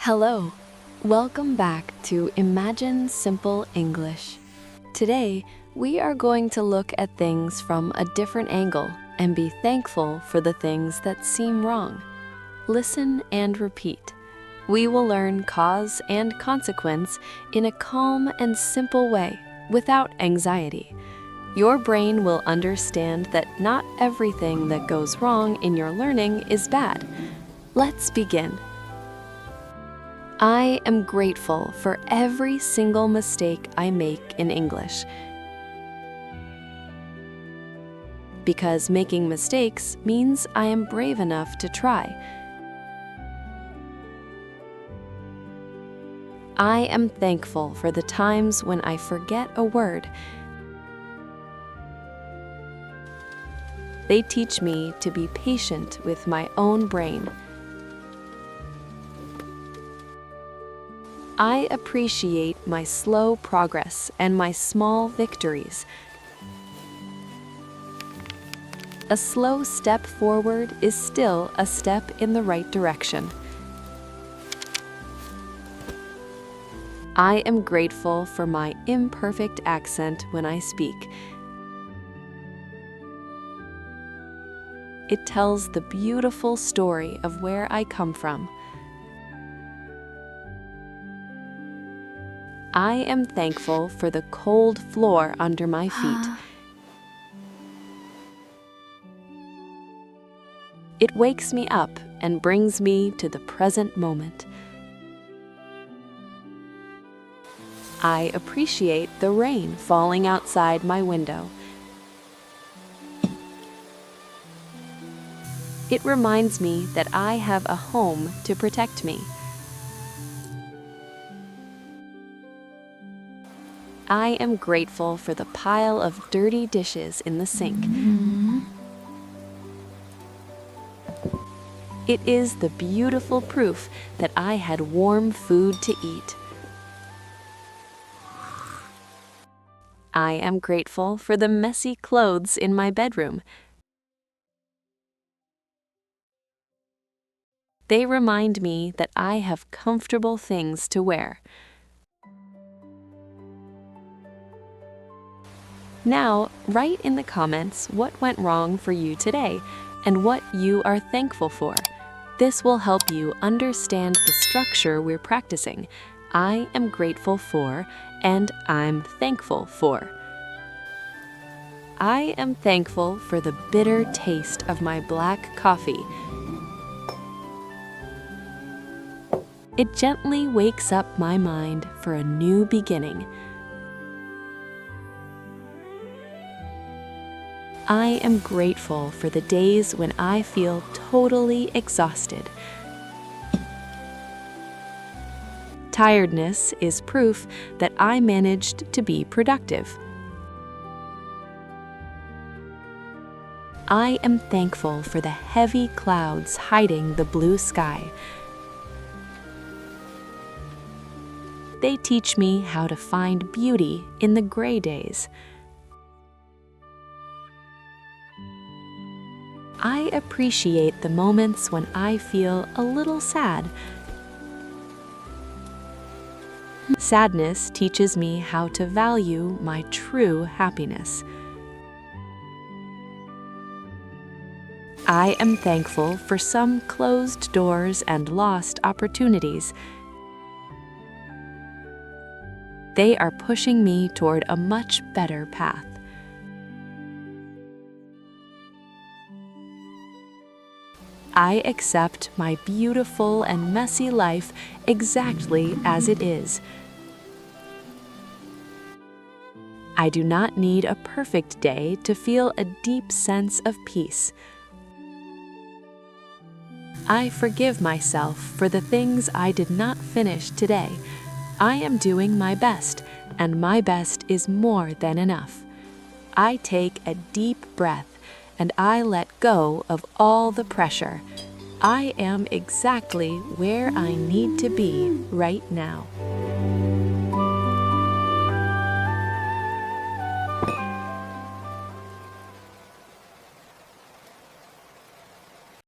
Hello, welcome back to Imagine Simple English. Today, we are going to look at things from a different angle and be thankful for the things that seem wrong. Listen and repeat. We will learn cause and consequence in a calm and simple way without anxiety. Your brain will understand that not everything that goes wrong in your learning is bad. Let's begin. I am grateful for every single mistake I make in English. Because making mistakes means I am brave enough to try. I am thankful for the times when I forget a word. They teach me to be patient with my own brain. I appreciate my slow progress and my small victories. A slow step forward is still a step in the right direction. I am grateful for my imperfect accent when I speak. It tells the beautiful story of where I come from. I am thankful for the cold floor under my feet. It wakes me up and brings me to the present moment. I appreciate the rain falling outside my window. It reminds me that I have a home to protect me. I am grateful for the pile of dirty dishes in the sink. It is the beautiful proof that I had warm food to eat. I am grateful for the messy clothes in my bedroom. They remind me that I have comfortable things to wear. Now, write in the comments what went wrong for you today and what you are thankful for. This will help you understand the structure we're practicing. I am grateful for and I'm thankful for. I am thankful for the bitter taste of my black coffee. It gently wakes up my mind for a new beginning. I am grateful for the days when I feel totally exhausted. Tiredness is proof that I managed to be productive. I am thankful for the heavy clouds hiding the blue sky. They teach me how to find beauty in the gray days. I appreciate the moments when I feel a little sad. Sadness teaches me how to value my true happiness. I am thankful for some closed doors and lost opportunities. They are pushing me toward a much better path. I accept my beautiful and messy life exactly as it is. I do not need a perfect day to feel a deep sense of peace. I forgive myself for the things I did not finish today. I am doing my best, and my best is more than enough. I take a deep breath and I let go of all the pressure. I am exactly where I need to be right now.